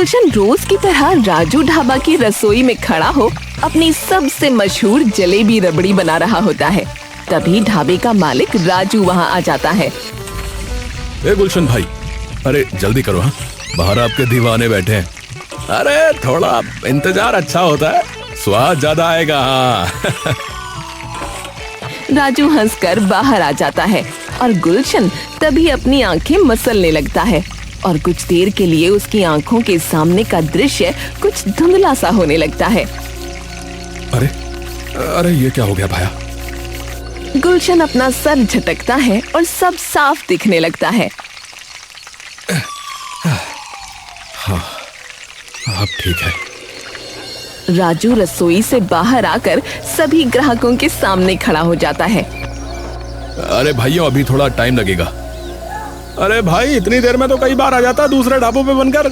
गुलशन रोज की तरह राजू ढाबा की रसोई में खड़ा हो अपनी सबसे मशहूर जलेबी रबड़ी बना रहा होता है। तभी ढाबे का मालिक राजू वहाँ आ जाता है। ए गुलशन भाई, अरे जल्दी करो, हाँ बाहर आपके दीवाने बैठे हैं। अरे थोड़ा इंतजार अच्छा होता है, स्वाद ज्यादा आएगा। हाँ राजू हंसकर बाहर आ जाता है और गुलशन तभी अपनी आंखें मसलने लगता है और कुछ देर के लिए उसकी आंखों के सामने का दृश्य कुछ धुंधला सा होने लगता है। अरे अरे ये क्या हो गया भाया? गुलशन अपना सर झटकता है और सब साफ दिखने लगता है। हाँ अब ठीक है। राजू रसोई से बाहर आकर सभी ग्राहकों के सामने खड़ा हो जाता है। अरे भाइयों, अभी थोड़ा टाइम लगेगा। अरे भाई, इतनी देर में तो कई बार आ जाता दूसरे ढाबों पे बनकर।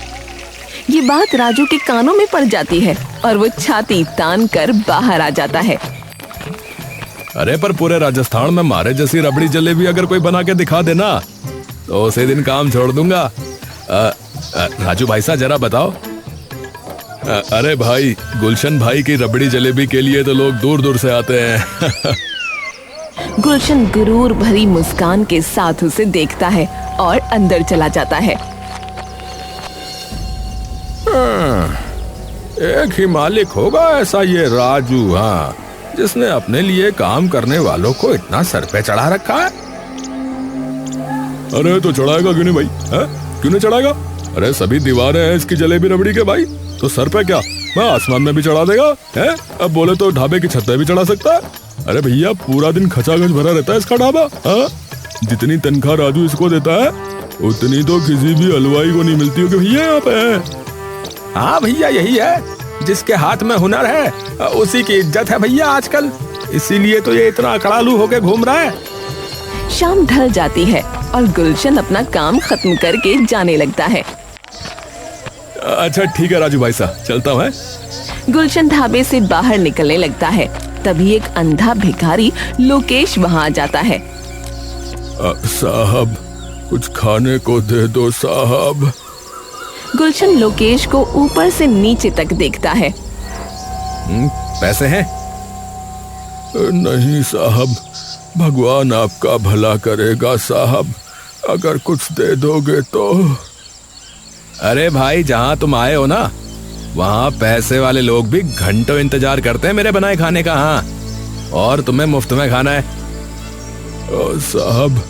ये बात राजू के कानों में पड़ जाती है और वो छाती तान कर बाहर आ जाता है। अरे पर पूरे राजस्थान में मारे जैसी रबड़ी जलेबी अगर कोई बना के दिखा देना तो उसी दिन काम छोड़ दूंगा। राजू भाई साहब जरा बताओ। अरे भाई, गुलशन भाई की रबड़ी जलेबी के लिए तो लोग दूर दूर से आते हैं। गुलशन गुरूर भरी मुस्कान के साथ उसे देखता है और अंदर चला जाता है। एक ही मालिक होगा ऐसा ये राजू, हाँ, जिसने अपने लिए काम करने वालों को इतना सर पे चढ़ा रखा है। अरे तो चढ़ाएगा क्यों नहीं भाई? है? क्यों नहीं चढ़ाएगा? अरे सभी दीवारें हैं इसकी जलेबी रबड़ी के भाई, तो सर पे क्या मैं आसमान में भी चढ़ा देगा है? अब बोले तो ढाबे की छत पे भी चढ़ा सकता है। अरे भैया, पूरा दिन खचाखच भरा रहता है इसका ढाबा। हाँ, जितनी तनख्वाह राजू इसको देता है उतनी तो किसी भी हलवाई को नहीं मिलती होगी भैया यहाँ पे। हाँ भैया, यही है, जिसके हाथ में हुनर है उसी की इज्जत है भैया आजकल, इसीलिए तो ये इतना अकड़ालू होके घूम रहा है। शाम ढल जाती है और गुलशन अपना काम खत्म करके जाने लगता है। अच्छा ठीक है राजू भाई साहब, चलता हूँ। गुलशन ढाबे से बाहर निकलने लगता है। तभी एक अंधा भिखारी लोकेश वहाँ आ जाता है। साहब, कुछ खाने को दे दो साहब। गुलशन लोकेश को ऊपर से नीचे तक देखता है। पैसे हैं? नहीं साहब, भगवान आपका भला करेगा साहब, अगर कुछ दे दोगे तो। अरे भाई, जहाँ तुम आए हो ना, वहाँ पैसे वाले लोग भी घंटों इंतजार करते हैं मेरे बनाए खाने का। हाँ, और तुम्हें मुफ्त में खाना है। साहब,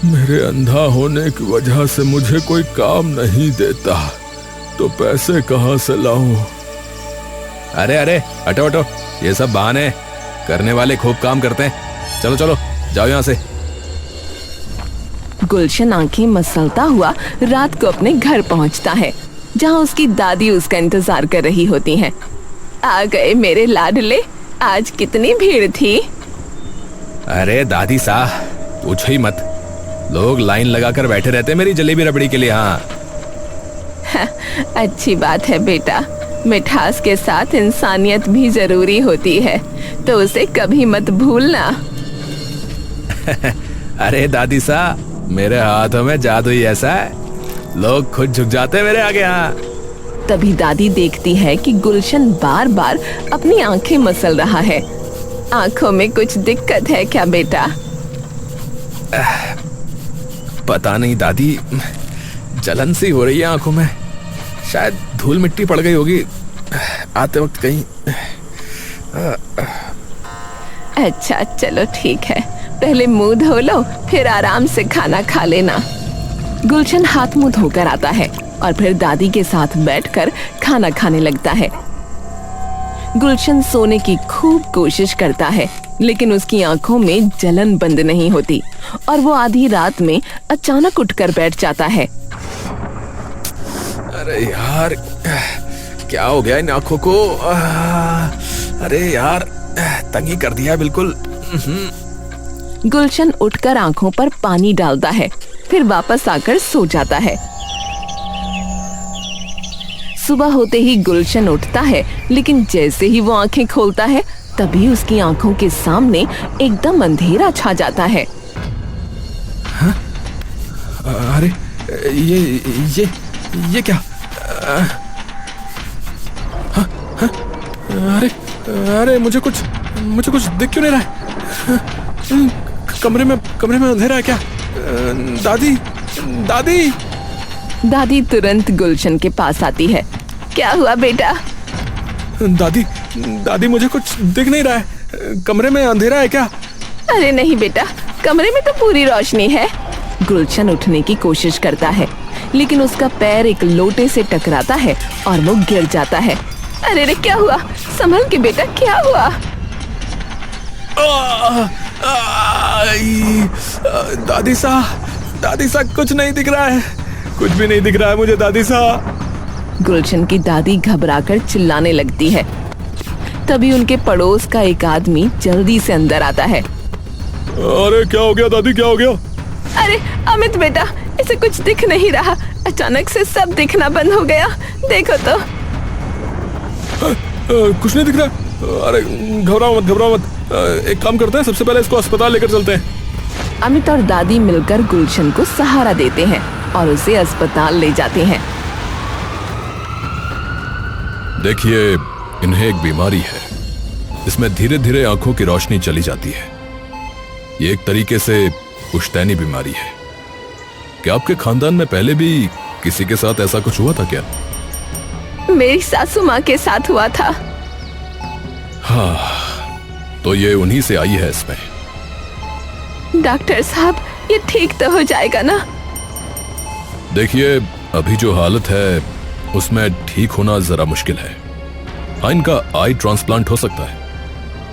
मेरे अंधा होने की वजह से मुझे कोई काम नहीं देता, तो पैसे कहाँ से लाऊं? अरे अरे, हटो हटो, ये सब बहाने, करने वाले खूब काम करते हैं। चलो चलो, जाओ यहाँ से। गुलशन आंखें मसलता हुआ रात को अपने घर पहुंचता है, जहां उसकी दादी उसका इंतजार कर रही होती हैं। आ गए मेरे लाडले, आज कितनी भीड़ थी। अरे दादी साहब, पूछो ही मत, लोग लाइन लगाकर बैठे रहते हैं मेरी जलेबी रबड़ी के लिए। हाँ अच्छी बात है बेटा, मिठास के साथ इंसानियत भी जरूरी होती है, तो उसे कभी मत भूलना। अरे दादी साहब, मेरे हाथों में जादू ही ऐसा है, लोग खुद झुक जाते हैं मेरे आगे। यहाँ तभी दादी देखती है कि गुलशन बार बार अपनी आंखें मसल रहा है। आंखों में कुछ दिक्कत है क्या बेटा? पता नहीं दादी, जलन सी हो रही है आंखों में, शायद धूल मिट्टी पड़ गई होगी आते वक्त कहीं। अच्छा चलो ठीक है, पहले मुंह धो लो, फिर आराम से खाना खा लेना। गुलशन हाथ मुंह धोकर आता है और फिर दादी के साथ बैठकर खाना खाने लगता है। गुलशन सोने की खूब कोशिश करता है, लेकिन उसकी आंखों में जलन बंद नहीं होती और वो आधी रात में अचानक उठकर बैठ जाता है। अरे यार, क्या हो गया इन आंखों को? अरे यार, तंगी कर दिया बिल्कुल। गुलशन उठकर आंखों पर पानी डालता है, फिर वापस आकर सो जाता है। सुबह होते ही गुलशन उठता है, लेकिन जैसे ही वो आंखें खोलता है, तभी उसकी आंखों के सामने एकदम अंधेरा छा जाता है। हाँ? अरे ये क्या? अरे अरे मुझे कुछ दिख क्यों नहीं रहा है? कमरे में अंधेरा है क्या? दादी दादी। दादी तुरंत गुलशन के पास आती है। क्या हुआ बेटा? दादी मुझे कुछ दिख नहीं रहा है, कमरे में अंधेरा है क्या? अरे नहीं बेटा, कमरे में तो पूरी रोशनी है। गुलशन उठने की कोशिश करता है, लेकिन उसका पैर एक लोटे से टकराता है और वो गिर जाता है। अरे रे, क्या हुआ? संभल के बेटा, क्या हुआ? दादी सा कुछ नहीं दिख रहा है, कुछ भी नहीं दिख रहा है मुझे दादी सा। गुलशन की दादी घबराकर चिल्लाने लगती है। तभी उनके पड़ोस का एक आदमी जल्दी से अंदर आता है। अरे क्या हो गया दादी, क्या हो गया? अरे अमित बेटा, इसे कुछ दिख नहीं रहा, अचानक से सब दिखना बंद हो गया, देखो तो। कुछ नहीं दिख रहा। अरे घबराओ मत। एक काम करते हैं, सबसे पहले इसको अस्पताल लेकर चलते हैं। अमित और दादी मिलकर गुलशन को सहारा देते हैं और उसे अस्पताल ले जाते हैं। देखिए, इन्हें एक बीमारी है, इसमें धीरे धीरे आंखों की रोशनी चली जाती है। ये एक तरीके से पुश्तैनी बीमारी है। क्या आपके खानदान में पहले भी किसी के साथ ऐसा कुछ हुआ था क्या? मेरी सासू माँ के साथ हुआ था। हाँ, तो ये उन्हीं से आई है इसमें। डॉक्टर साहब, ये ठीक तो हो जाएगा ना? देखिए, अभी जो हालत है उसमें ठीक होना जरा मुश्किल है। हाँ, इनका आई ट्रांसप्लांट हो सकता है,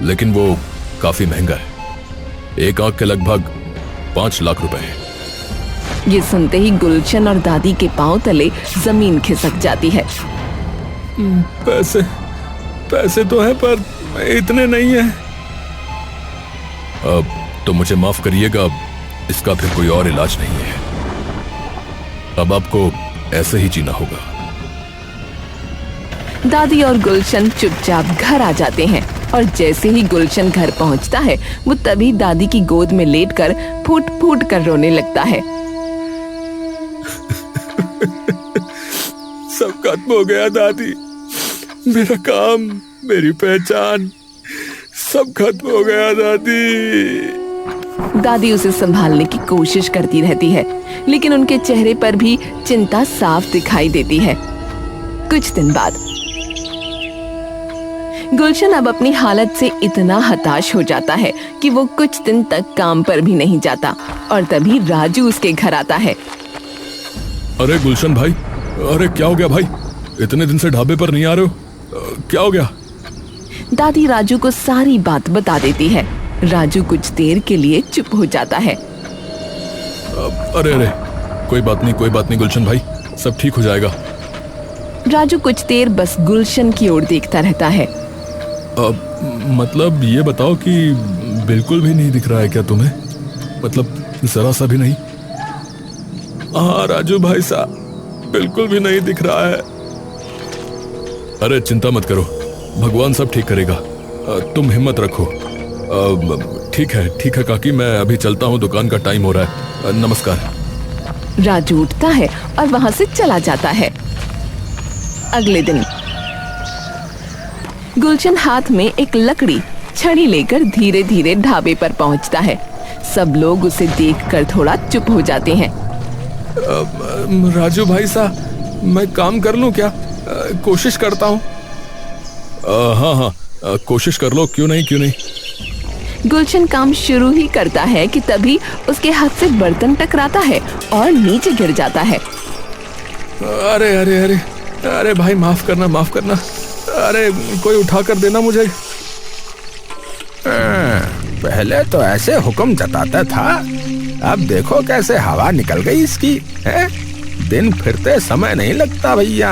लेकिन वो काफी महंगा है। एक आंख के लगभग 5 लाख रुपए है। ये सुनते ही गुलशन और दादी के पांव तले जमीन खिसक जाती है। पैसे तो हैं, पर इतने नहीं है। अब तो मुझे माफ करिएगा, इसका फिर कोई और इलाज नहीं है। अब आपको ऐसे ही जीना होगा। दादी और गुलशन चुपचाप घर आ जाते हैं और जैसे ही गुलशन घर पहुंचता है, वो तभी दादी की गोद में लेटकर फूट फूट कर रोने लगता है। सब खत्म हो गया दादी, मेरा काम, मेरी पहचान, सब खत्म हो गया दादी। दादी उसे संभालने की कोशिश करती रहती है, लेकिन उनके चेहरे पर भी चिंता साफ दिखाई देती है। कुछ दिन बाद गुलशन अब अपनी हालत से इतना हताश हो जाता है कि वो कुछ दिन तक काम पर भी नहीं जाता, और तभी राजू उसके घर आता है। अरे गुलशन भाई, अरे क्या हो गया भाई? इतने दिन से ढाबे पर नहीं आ रहे हो, क्या हो गया? दादी राजू को सारी बात बता देती है। राजू कुछ देर के लिए चुप हो जाता है। अरे कोई बात नहीं गुलशन भाई, सब ठीक हो जाएगा। राजू कुछ देर बस गुलशन की ओर देखता रहता है। मतलब ये बताओ कि बिल्कुल भी नहीं दिख रहा है क्या तुम्हें? मतलब जरा सा भी नहीं? हाँ राजू भाई साहब, बिल्कुल भी नहीं दिख रहा है। अरे चिंता मत करो, भगवान सब ठीक करेगा, तुम हिम्मत रखो। ठीक है काकी, मैं अभी चलता हूँ, दुकान का टाइम हो रहा है। नमस्कार। राजू उठता है और वहां से चला जाता है। अगले दिन गुलशन हाथ में एक लकड़ी छड़ी लेकर धीरे धीरे ढाबे पर पहुंचता है। सब लोग उसे देखकर थोड़ा चुप हो जाते हैं। राजू भाई साहब, मैं काम कर लूं क्या? कोशिश करता हूँ। हाँ, कोशिश कर लो, क्यों नहीं। गुलशन काम शुरू ही करता है कि तभी उसके हाथ से बर्तन टकराता है और नीचे गिर जाता है। अरे भाई, माफ करना। अरे कोई उठा कर देना मुझे। पहले तो ऐसे हुक्म जताता था, अब देखो कैसे हवा निकल गई इसकी है? दिन फिरते समय नहीं लगता भैया।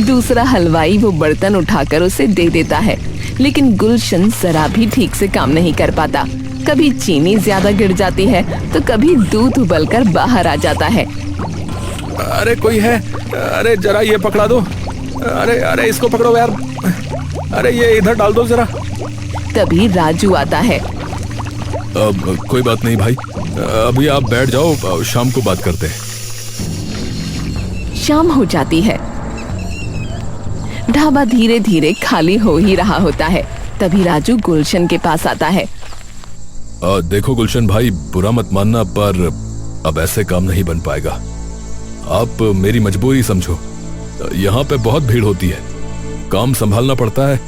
दूसरा हलवाई वो बर्तन उठाकर उसे दे देता है, लेकिन गुलशन जरा भी ठीक से काम नहीं कर पाता। कभी चीनी ज्यादा गिर जाती है तो कभी दूध उबलकर बाहर आ जाता है। अरे कोई है? अरे जरा ये पकड़ा दो। अरे इसको पकड़ो यार। अरे ये इधर डाल दो जरा। तभी राजू आता है। कोई बात नहीं भाई, अभी आप बैठ जाओ, शाम को बात करते हैं। शाम हो जाती है। ढाबा धीरे धीरे खाली हो ही रहा होता है। तभी राजू गुलशन के पास आता है। देखो गुलशन भाई, बुरा मत मानना, पर अब ऐसे काम नहीं बन पाएगा। आप मेरी मजबूरी समझो। यहाँ पे बहुत भीड़ होती है, काम संभालना पड़ता है,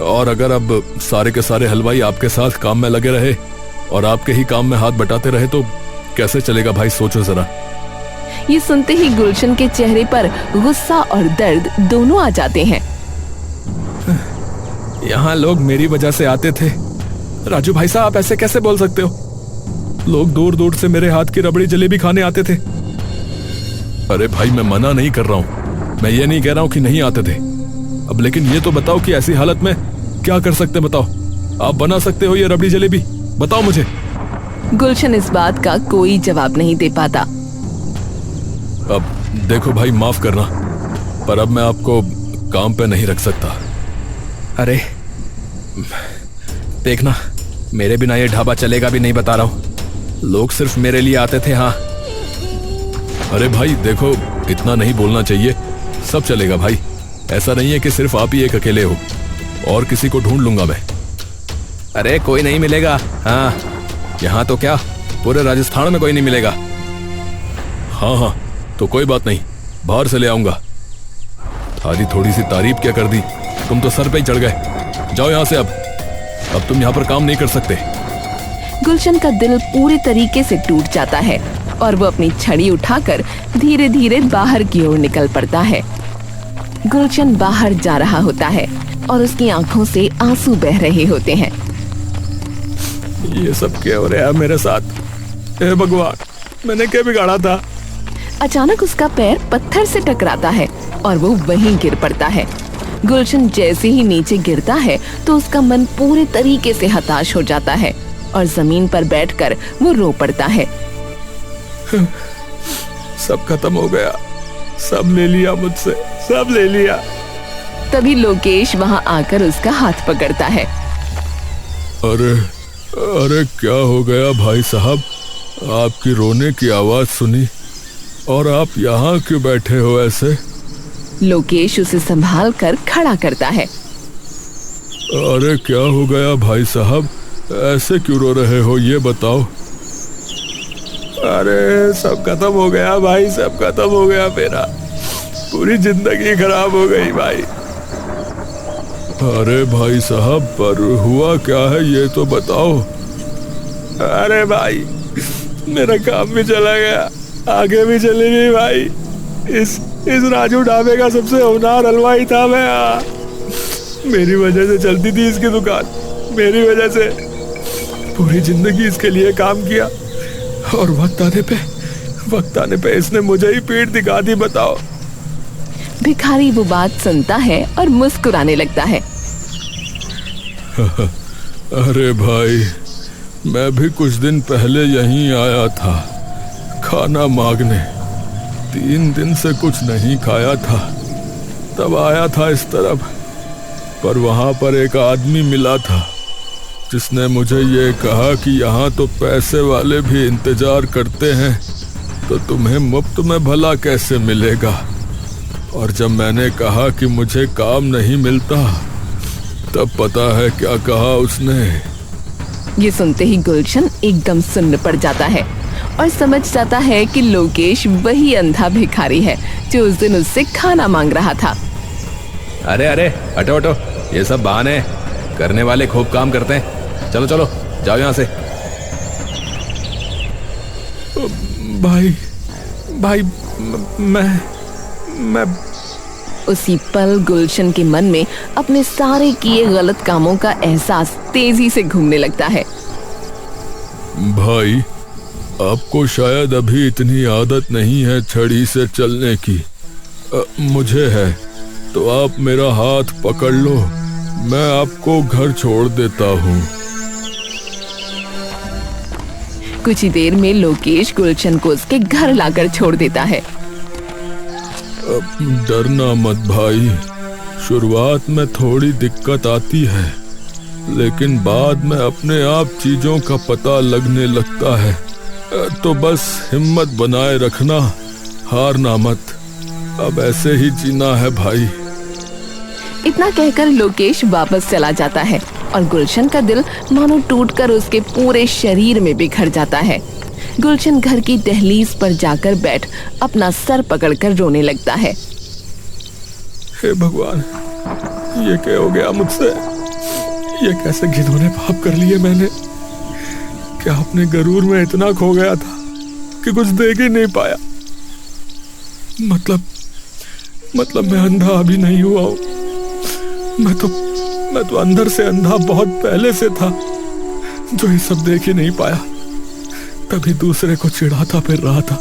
और अगर अब सारे के सारे हलवाई आपके साथ काम में लगे रहे और आपके ही काम में हाथ बटाते रहे तो कैसे चलेगा भाई, सोचो जरा। ये सुनते ही गुलशन के चेहरे पर गुस्सा और दर्द दोनों आ जाते हैं। यहाँ लोग मेरी वजह से आते थे। राजू भाई साहब, आप ऐसे कैसे बोल सकते हो? लोग दूर दूर से मेरे हाथ की रबड़ी जलेबी खाने आते थे। अरे भाई, मैं मना नहीं कर रहा हूँ, मैं ये नहीं कह रहा हूँ कि नहीं आते थे। अब लेकिन ये तो बताओ कि ऐसी हालत में क्या कर सकते, बताओ। आप बना सकते हो ये रबड़ी जलेबी? बताओ मुझे। गुलशन इस बात का कोई जवाब नहीं दे पाता। अब देखो भाई, माफ करना, पर अब मैं आपको काम पे नहीं रख सकता। अरे देखना, मेरे बिना ये ढाबा चलेगा भी नहीं, बता रहा हूं। लोग सिर्फ मेरे लिए आते थे। हाँ। अरे भाई देखो, इतना नहीं बोलना चाहिए, सब चलेगा भाई। ऐसा नहीं है कि सिर्फ आप ही एक अकेले हो, और किसी को ढूंढ लूंगा मैं। अरे कोई नहीं मिलेगा। हाँ, यहाँ तो क्या, पूरे राजस्थान में कोई नहीं मिलेगा। हाँ हाँ, तो कोई बात नहीं, बाहर से ले आऊंगा। थारी थोड़ी सी तारीफ क्या कर दी, तुम तो सर पे ही चढ़ गए। जाओ यहाँ से। अब तुम यहाँ पर काम नहीं कर सकते। गुलशन का दिल पूरे तरीके से टूट जाता है और वो अपनी छड़ी उठाकर धीरे धीरे बाहर की ओर निकल पड़ता है। गुलशन बाहर जा रहा होता है और उसकी आंखों से आंसू बह रहे होते हैं। ये सब क्या हो रहा है मेरे साथ? हे भगवान, मैंने क्या बिगाड़ा था? अचानक उसका पैर पत्थर से टकराता है और वो वहीं गिर पड़ता है। गुलशन जैसे ही नीचे गिरता है तो उसका मन पूरे तरीके से हताश हो जाता है और जमीन पर बैठकर वो रो पड़ता है। सब खत्म हो गया, सब ले लिया मुझसे, सब ले लिया। तभी लोकेश वहां आकर उसका हाथ पकड़ता है। अरे अरे, क्या हो गया भाई साहब? आपकी रोने की आवाज सुनी, और आप यहाँ क्यों बैठे हो ऐसे? लोकेश उसे संभाल कर खड़ा करता है। अरे क्या हो गया भाई साहब, ऐसे क्यों रो रहे हो, ये बताओ। अरे सब खत्म हो गया भाई, सब खत्म हो गया, मेरा पूरी जिंदगी खराब हो गई भाई। अरे भाई साहब, पर हुआ क्या है ये तो बताओ। अरे भाई, मेरा काम भी चला गया, आगे भी चली गई भाई। इस राजू ढाबे का सबसे होनहार हलवाई था मैं। मेरी वजह से चलती थी इसकी दुकान, मेरी वजह से पूरी जिंदगी इसके लिए काम किया, और वक्त आने पे इसने मुझे ही पीठ दिखा दी, बताओ। भिखारी वो बात सुनता है और मुस्कुराने लगता है। अरे भाई, मैं भी कुछ दिन पहले यहीं आया था खाना मांगने। 3 दिन से कुछ नहीं खाया था, तब आया था इस तरफ, पर वहां पर एक आदमी मिला था जिसने मुझे ये कहा कि यहाँ तो पैसे वाले भी इंतजार करते हैं, तो तुम्हें मुफ्त में भला कैसे मिलेगा। और जब मैंने कहा कि मुझे काम नहीं मिलता, तब पता है क्या कहा उसने। ये सुनते ही गुलशन एकदम सुन्न पड़ जाता है और समझ जाता है कि लोकेश वही अंधा भिखारी है जो उस दिन उससे खाना मांग रहा था। अरे अरे, हटो हटो, ये सब बहाने, करने वाले खूब काम करते हैं। चलो चलो, जाओ यहाँ से। भाई मैं उसी पल गुलशन के मन में अपने सारे किए गलत कामों का एहसास तेजी से घूमने लगता है। भाई, आपको शायद अभी इतनी आदत नहीं है छड़ी से चलने की, मुझे है, तो आप मेरा हाथ पकड़ लो, मैं आपको घर छोड़ देता हूँ। कुछ ही देर में लोकेश गुलशन को उसके घर लाकर छोड़ देता है। डरना मत भाई, शुरुआत में थोड़ी दिक्कत आती है, लेकिन बाद में अपने आप चीजों का पता लगने लगता है। तो बस हिम्मत बनाए रखना, हारना मत, अब ऐसे ही जीना है भाई। इतना कहकर लोकेश वापस चला जाता है और गुलशन का दिल मानो टूटकर उसके पूरे शरीर में बिखर जाता है। गुलशन घर की दहलीज पर जाकर बैठ अपना सर पकड़कर रोने लगता है। हे भगवान, ये क्या हो गया मुझसे? ये कैसे घिनौने पाप कर लिए मैंने? क्या अपने गरूर में इतना खो गया था कि कुछ देख ही नहीं पाया? मतलब मैं अंधा अभी नहीं हुआ हूं। मैं तो अंदर से अंधा बहुत पहले से था, जो ये सब देख ही नहीं पाया, तभी दूसरे को चिढ़ाता फिर रहा था।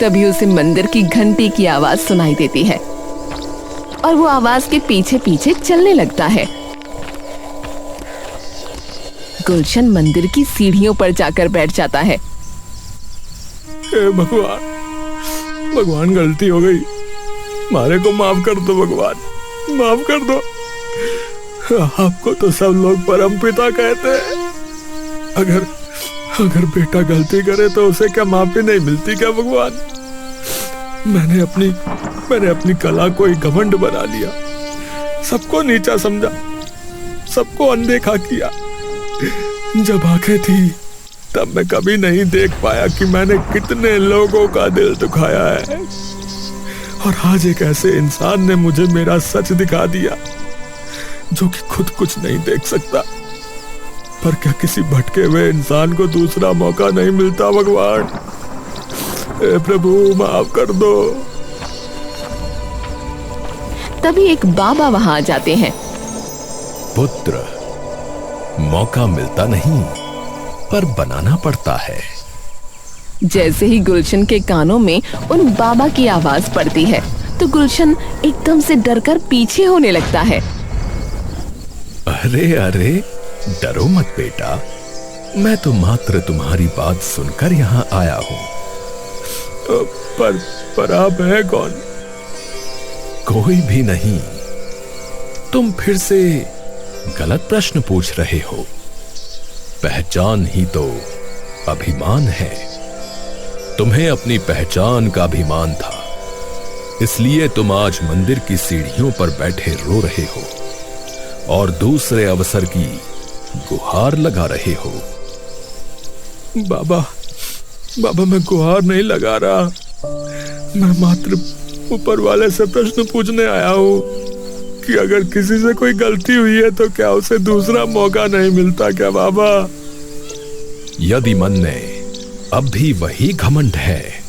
तभी उसे मंदिर की घंटी की आवाज सुनाई देती है और वो आवाज के पीछे पीछे चलने लगता है। गुलशन मंदिर की सीढ़ियों पर जाकर बैठ जाता है। हे भगवान, गलती हो गई, मारे को माफ कर दो भगवान, माफ कर दो। आपको तो सब लोग परम पिता कहते हैं। अगर बेटा गलती करे तो उसे क्या माफी नहीं मिलती क्या भगवान? मैंने अपनी कला को एक घमंड बना लिया, सबको नीचा समझा, सबको अनदेखा किया। जब आंखें थी तब मैं कभी नहीं देख पाया कि मैंने कितने लोगों का दिल दुखाया है। और आज एक ऐसे इंसान ने मुझे मेरा सच दिखा दिया, जो कि खुद कुछ नहीं देख सकता। पर क्या किसी भटके हुए इंसान को दूसरा मौका नहीं मिलता भगवान? हे प्रभु, माफ कर दो। तभी एक बाबा वहां आ जाते हैं। पुत्र, मौका मिलता नहीं पर बनाना पड़ता है। जैसे ही गुलशन के कानों में उन बाबा की आवाज पड़ती है तो गुलशन एकदम से डरकर पीछे होने लगता है। अरे डरो मत बेटा, मैं तो मात्र तुम्हारी बात सुनकर यहाँ आया हूँ। पर आप हैं कौन? कोई भी नहीं। तुम फिर से गलत प्रश्न पूछ रहे हो। पहचान ही तो अभिमान है। तुम्हें अपनी पहचान का अभिमान था, इसलिए तुम आज मंदिर की सीढ़ियों पर बैठे रो रहे हो और दूसरे अवसर की गुहार लगा रहे हो। बाबा, मैं गुहार नहीं लगा रहा। मैं मात्र ऊपर वाले से प्रश्न पूछने आया हूँ कि अगर किसी से कोई गलती हुई है तो क्या उसे दूसरा मौका नहीं मिलता क्या बाबा? यदि मन में अब भी वही घमंड है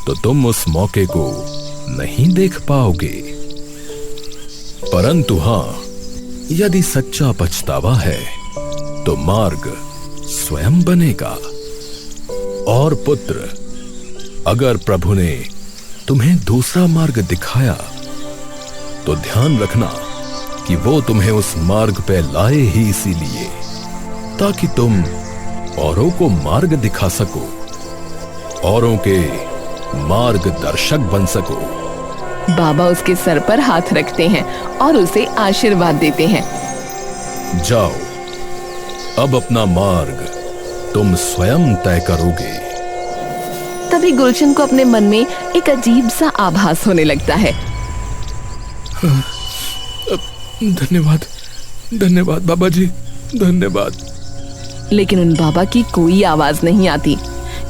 तो तुम उस मौके को नहीं देख पाओगे। परंतु हां, यदि सच्चा पछतावा है तो मार्ग स्वयं बनेगा। और पुत्र, अगर प्रभु ने तुम्हें दूसरा मार्ग दिखाया तो ध्यान रखना कि वो तुम्हें उस मार्ग पे लाए ही इसीलिए ताकि तुम औरों को मार्ग दिखा सको, औरों के मार्गदर्शक बन सको। बाबा उसके सर पर हाथ रखते हैं और उसे आशीर्वाद देते हैं। जाओ, अब अपना मार्ग तुम स्वयं तय करोगे। तभी गुलशन को अपने मन में एक अजीब सा आभास होने लगता है। धन्यवाद बाबा जी, धन्यवाद। लेकिन उन बाबा की कोई आवाज नहीं आती।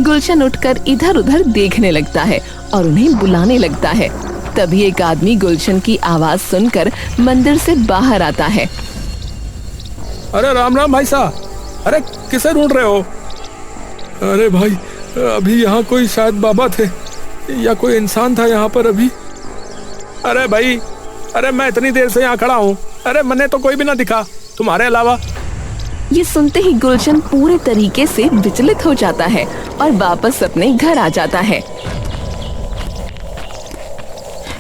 गुलशन उठकर इधर उधर देखने लगता है और उन्हें बुलाने लगता है। तभी एक आदमी गुलशन की आवाज सुनकर मंदिर से बाहर आता है। अरे राम राम भाई साहब, अरे किसे ढूंढ रहे हो? अरे भाई, अभी यहाँ कोई शायद बाबा थे या कोई इंसान था यहाँ पर अभी। अरे भाई, अरे मैं इतनी देर से यहाँ खड़ा हूँ, अरे मैंने तो कोई भी ना दिखा तुम्हारे अलावा। ये सुनते ही गुलशन पूरे तरीके से विचलित हो जाता है और वापस अपने घर आ जाता है।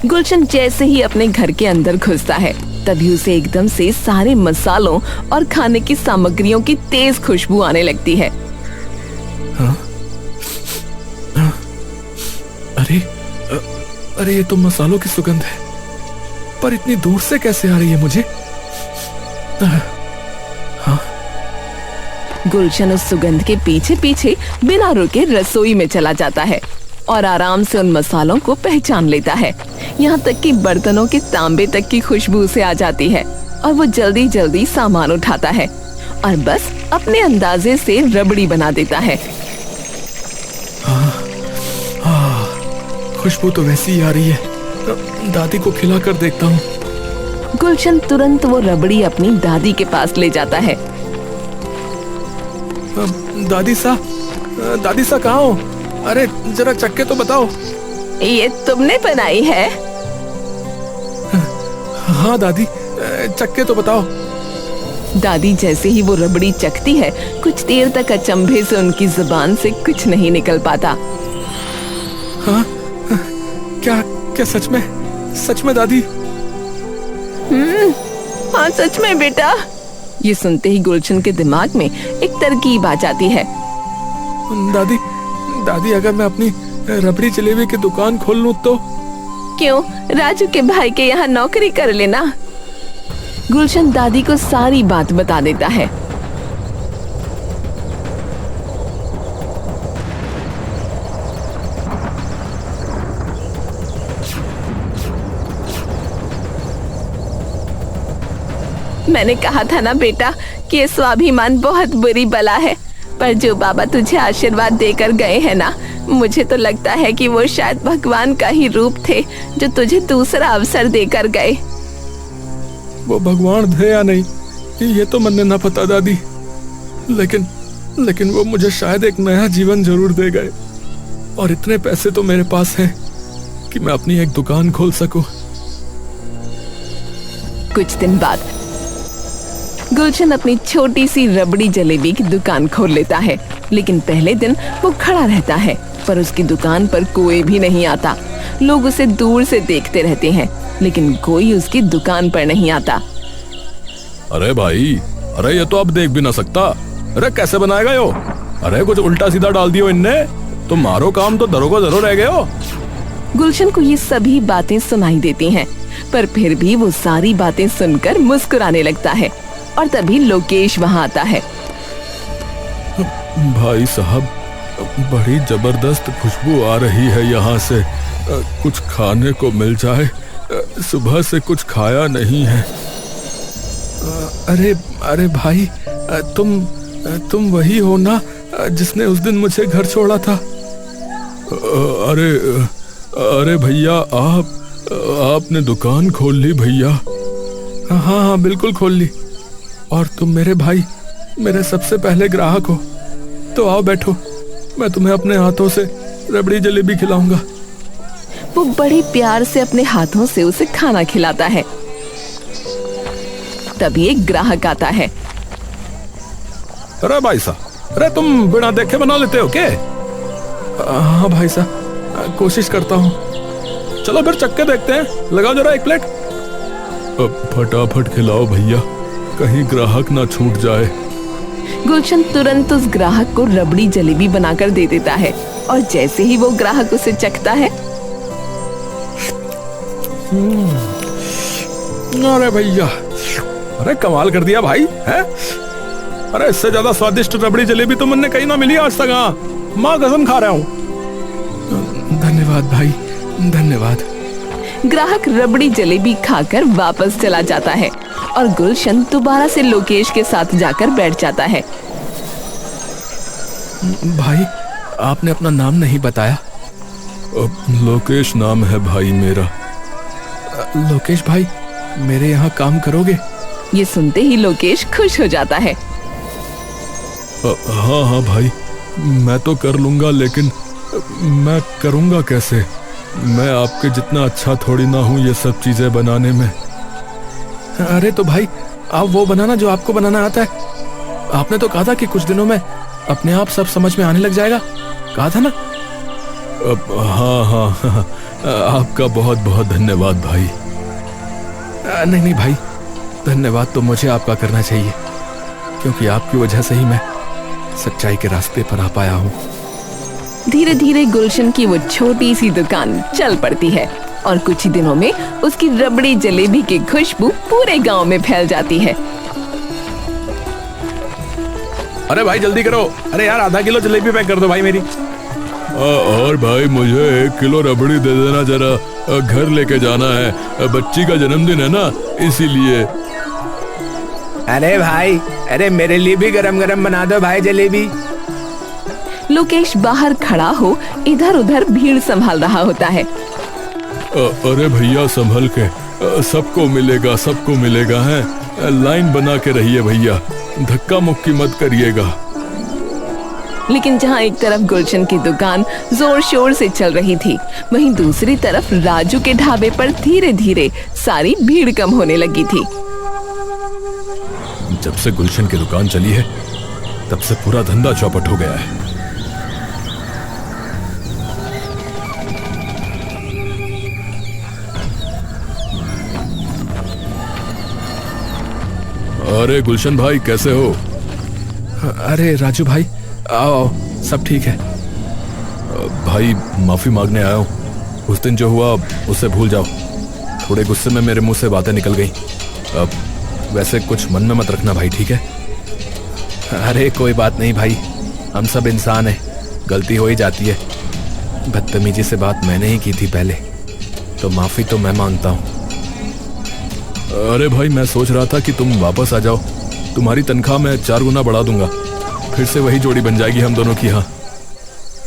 गुलशन जैसे ही अपने घर के अंदर घुसता है तभी उसे एकदम से सारे मसालों और खाने की सामग्रियों की तेज खुशबू आने लगती है। हाँ? अरे ये तो मसालों की सुगंध है, पर इतनी दूर से कैसे आ रही है मुझे? हाँ? गुलशन उस सुगंध के पीछे पीछे बिना रुके रसोई में चला जाता है और आराम से उन मसालों को पहचान लेता है। यहाँ तक कि बर्तनों के तांबे तक की खुशबू उसे आ जाती है और वो जल्दी जल्दी सामान उठाता है और बस अपने अंदाजे से रबड़ी बना देता है। खुशबू तो वैसी ही आ रही है। दादी को खिला कर देखता हूँ। गुलशन तुरंत वो रबड़ी अपनी दादी के पास ले जाता है। दादी सा कहाँ हो? अरे जरा चक्के तो बताओ। ये तुमने बनाई है? हाँ दादी, चक्के तो बताओ। दादी जैसे ही वो रबड़ी चखती है, कुछ देर तक अचंभे से उनकी जुबान से कुछ नहीं निकल पाता। हाँ, क्या सच में दादी? हाँ सच में बेटा। ये सुनते ही गुलशन के दिमाग में एक तरकीब आ जाती है। दादी अगर मैं अपनी रबड़ी जलेबी की दुकान खोल लूं तो? क्यों, राजू के भाई के यहाँ नौकरी कर लेना। गुलशन दादी को सारी बात बता देता है। मैंने कहा था ना बेटा कि ये स्वाभिमान बहुत बुरी बला है, पर जो बाबा तुझे आशीर्वाद देकर गए हैं ना, मुझे तो लगता है कि वो शायद भगवान का ही रूप थे जो तुझे दूसरा अवसर देकर गए। वो भगवान थे या नहीं ये तो मैंने ना पता दादी, लेकिन वो मुझे शायद एक नया जीवन जरूर दे गए। और इतने पैसे तो मेरे पास हैं कि मैं अपनी एक दुकान खोल सकूं। कुछ दिन बाद गुलशन अपनी छोटी सी रबड़ी जलेबी की दुकान खोल लेता है, लेकिन पहले दिन वो खड़ा रहता है, पर उसकी दुकान पर कोई भी नहीं आता। लोग उसे दूर से देखते रहते हैं, लेकिन कोई उसकी दुकान पर नहीं आता। अरे भाई, अरे ये तो अब देख भी ना सकता। अरे कैसे बनाएगा यो? अरे कुछ उल्टा सीधा डाल दियो इनने, तो मारो काम तो दरो को दरो रह गए हो। गुलशन को ये सभी बातें सुनाई देती हैं, पर फिर भी वो सारी बातें सुनकर मुस्कुराने लगता है। और तभी लोकेश वहाँ आता है। भाई साहब, बड़ी जबरदस्त खुशबू आ रही है यहाँ से। कुछ खाने को मिल जाए, सुबह से कुछ खाया नहीं है। अरे भाई, तुम वही हो ना जिसने उस दिन मुझे घर छोड़ा था? अरे भैया, आपने दुकान खोल ली भैया? हाँ बिल्कुल खोल ली। और तुम मेरे भाई, मेरे सबसे पहले ग्राहक हो। तो आओ बैठो, मैं तुम्हें अपने हाथों से रबड़ी जलेबी खिलाऊंगा। वो बड़े प्यार से अपने हाथों से उसे खाना खिलाता है। तभी एक ग्राहक आता है। अरे भाई साहब, अरे तुम बिना देखे बना लेते हो क्या? हाँ भाई साहब, कोशिश करता हूँ। चलो फिर चक्के देखते हैं, लगाओ जरा एक प्लेट। अब फटाफट खिलाओ भैया, कहीं ग्राहक ना छूट जाए। गुलशन तुरंत उस ग्राहक को रबड़ी जलेबी बनाकर दे देता है, और जैसे ही वो ग्राहक उसे चखता है, अरे भैया, अरे कमाल कर दिया भाई, है? अरे इससे ज्यादा स्वादिष्ट रबड़ी जलेबी तो मुझे कहीं ना मिली आज तक। हाँ, माँ कसम खा रहा हूँ। धन्यवाद भाई, धन्यवाद। ग्राहक रबड़ी जलेबी खाकर वापस चला जाता है और गुलशन दोबारा से लोकेश के साथ जाकर बैठ जाता है। भाई, आपने अपना नाम नहीं बताया। लोकेश नाम है भाई मेरा। लोकेश भाई, मेरे यहाँ काम करोगे? ये सुनते ही लोकेश खुश हो जाता है। हाँ भाई, मैं तो कर लूंगा, लेकिन मैं करूंगा कैसे? मैं आपके जितना अच्छा थोड़ी ना हूँ ये सब चीजें बनाने में। अरे तो भाई, आप वो बनाना जो आपको बनाना आता है। आपने तो कहा था कि कुछ दिनों में अपने आप सब समझ में आने लग जाएगा, कहा था ना? हाँ, आपका बहुत बहुत धन्यवाद भाई। नहीं भाई, धन्यवाद तो मुझे आपका करना चाहिए, क्योंकि आपकी वजह से ही मैं सच्चाई के रास्ते पर आ पाया हूँ। धीरे धीरे गुलशन की वो छोटी सी दुकान चल पड़ती है, और कुछ ही दिनों में उसकी रबड़ी जलेबी की खुशबू पूरे गांव में फैल जाती है। अरे भाई जल्दी करो, अरे यार आधा किलो जलेबी पैक कर दो भाई मेरी। और भाई मुझे 1 किलो रबड़ी दे देना जरा, घर लेके जाना है, बच्ची का जन्मदिन है ना इसीलिए। अरे भाई, अरे मेरे लिए भी गरम गरम बना दो भाई जलेबी। लोकेश बाहर खड़ा हो इधर उधर भीड़ संभाल रहा होता है। अरे भैया संभल के, सबको मिलेगा, सबको मिलेगा है, लाइन बना के रहिए भैया, धक्का मुक्की मत करिएगा। लेकिन जहाँ एक तरफ गुलशन की दुकान जोर शोर से चल रही थी, वहीं दूसरी तरफ राजू के ढाबे पर धीरे धीरे सारी भीड़ कम होने लगी थी। जब से गुलशन की दुकान चली है तब से पूरा धंधा चौपट हो गया है। अरे गुलशन भाई कैसे हो? अरे राजू भाई, आओ, सब ठीक है। भाई माफी मांगने आया हूँ, उस दिन जो हुआ उसे भूल जाओ। थोड़े गुस्से में मेरे मुंह से बातें निकल गई। अब वैसे कुछ मन में मत रखना भाई, ठीक है? अरे कोई बात नहीं भाई, हम सब इंसान हैं, गलती हो ही जाती है। बदतमीजी से बात मैंने ही की थी पहले, तो माफी तो मैं मांगता हूँ। अरे भाई मैं सोच रहा था कि तुम वापस आ जाओ, तुम्हारी तनख्वाह मैं 4 गुना बढ़ा दूंगा, फिर से वही जोड़ी बन जाएगी हम दोनों की। हाँ,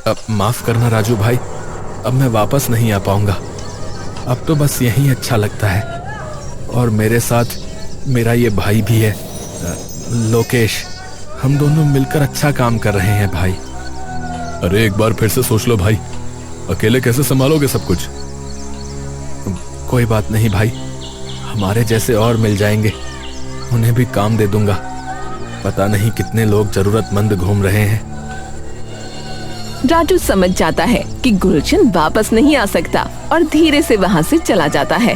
अब माफ करना राजू भाई, अब मैं वापस नहीं आ पाऊंगा। अब तो बस यही अच्छा लगता है, और मेरे साथ मेरा ये भाई भी है, लोकेश। हम दोनों मिलकर अच्छा काम कर रहे हैं भाई। अरे एक बार फिर से सोच लो भाई, अकेले कैसे संभालोगे सब कुछ? कोई बात नहीं भाई, हमारे जैसे और मिल जाएंगे, उन्हें भी काम दे दूंगा। पता नहीं कितने लोग जरूरतमंद घूम रहे हैं। राजू समझ जाता है कि गुलशन वापस नहीं आ सकता और धीरे से वहाँ से चला जाता है।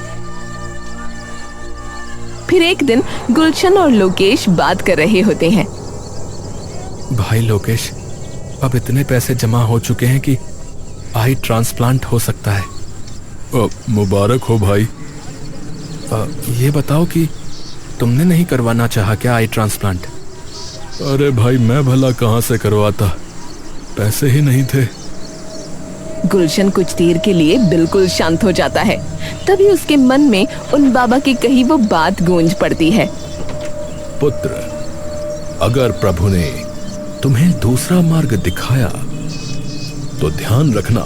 फिर एक दिन गुलशन और लोकेश बात कर रहे होते हैं। भाई लोकेश, अब इतने पैसे जमा हो चुके हैं कि आई ट्रांसप्लांट हो सकता है। मुबारक हो भाई। ये बताओ कि तुमने नहीं करवाना चाहा क्या आई ट्रांसप्लांट? अरे भाई मैं भला कहाँ से करवाता, पैसे ही नहीं थे। गुलशन कुछ देर के लिए बिल्कुल शांत हो जाता है। तभी उसके मन में उन बाबा की कही वो बात गूंज पड़ती है। पुत्र, अगर प्रभु ने तुम्हें दूसरा मार्ग दिखाया तो ध्यान रखना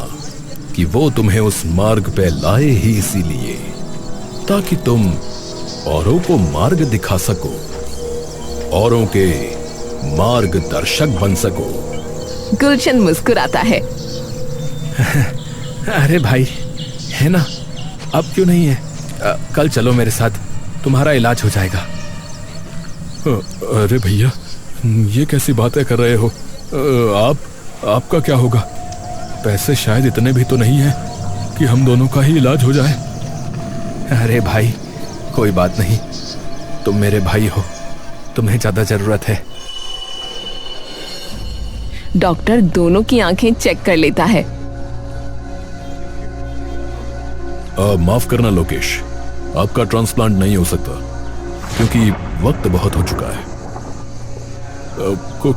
कि वो तुम्हें उस मार्ग पे लाए ही इसीलिए ताकि तुम औरों को मार्ग दिखा सको, औरों के मार्गदर्शक बन सको। गुलशन मुस्कुराता है। अरे भाई, है ना, अब क्यों नहीं है? कल चलो मेरे साथ, तुम्हारा इलाज हो जाएगा। अरे भैया, ये कैसी बातें कर रहे हो? आपका क्या होगा? पैसे शायद इतने भी तो नहीं है कि हम दोनों का ही इलाज हो जाए। अरे भाई कोई बात नहीं, तुम मेरे भाई हो, तुम्हें ज्यादा जरूरत है। डॉक्टर दोनों की आंखें चेक कर लेता है। माफ करना लोकेश, आपका ट्रांसप्लांट नहीं हो सकता क्योंकि वक्त बहुत हो चुका है।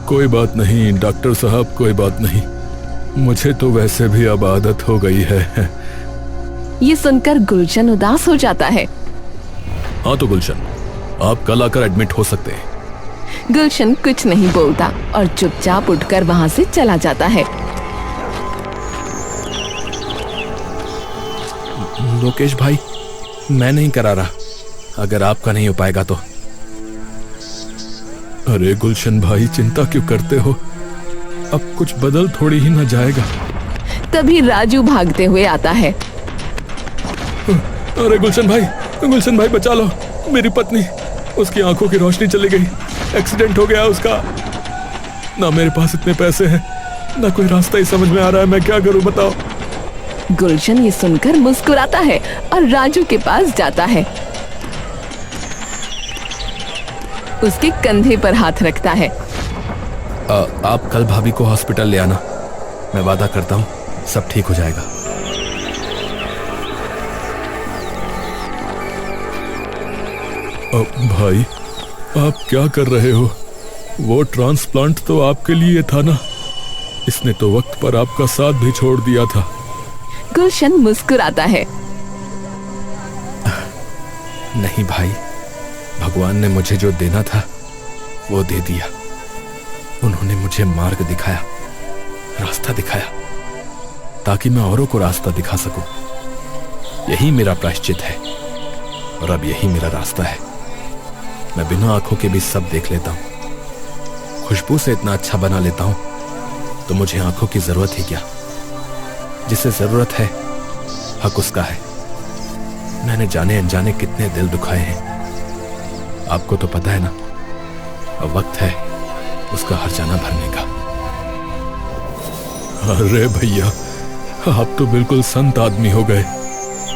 कोई बात नहीं डॉक्टर साहब, कोई बात नहीं, मुझे तो वैसे भी अब आदत हो गई है। ये सुनकर गुलशन उदास हो जाता है। हाँ तो गुलशन, आप कल आकर एडमिट हो सकते हैं। गुलशन कुछ नहीं बोलता और चुपचाप उठकर वहाँ से चला जाता है। लोकेश भाई, मैं नहीं करा रहा, अगर आपका नहीं हो पाएगा तो। अरे गुलशन भाई, चिंता क्यों करते हो? अब कुछ बदल थोड़ी ही ना जाएगा। तभी राजू भागते हुए आता है। अरे गुलशन भाई बचा लो, मेरी पत्नी, उसकी आंखों की रोशनी चली गई, एक्सीडेंट हो गया उसका। ना मेरे पास इतने पैसे हैं, ना कोई रास्ता ही समझ में आ रहा है, मैं क्या करूं बताओ। गुलशन ये सुनकर मुस्कुराता है और राजू के पास जाता है। उसके कंधे पर हाथ रखता है। आप कल भाभी को हॉस्पिटल ले आना, मैं वादा करता हूँ सब ठीक हो जाएगा। भाई आप क्या कर रहे हो? वो ट्रांसप्लांट तो आपके लिए था ना, इसने तो वक्त पर आपका साथ भी छोड़ दिया था। गुलशन मुस्कुराता है। नहीं भाई, भगवान ने मुझे जो देना था वो दे दिया। उन्होंने मुझे मार्ग दिखाया, रास्ता दिखाया, ताकि मैं औरों को रास्ता दिखा सकूं। यही मेरा प्रायश्चित है और अब यही मेरा रास्ता है। मैं बिना आंखों के भी सब देख लेता हूं। खुशबू से इतना अच्छा बना लेता हूं तो मुझे आंखों की जरूरत ही क्या। जिसे जरूरत है हक उसका है। मैंने जाने अनजाने कितने दिल दुखाए हैं, आपको तो पता है ना। अब वक्त है उसका हर्जाना भरने का। अरे भैया, आप तो बिल्कुल संत आदमी हो गए।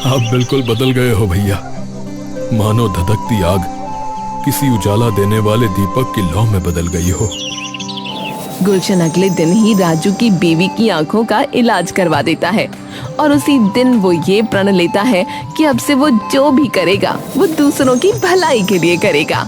आप बिल्कुल बदल गए हो भैया। मानो धधकती आग किसी उजाला देने वाले दीपक की लौ में बदल गई हो। गुलशन अगले दिन ही राजू की बीवी की आंखों का इलाज करवा देता है और उसी दिन वो ये प्रण लेता है कि अब से वो जो भी करेगा वो दूसरों की भलाई के लिए करेगा।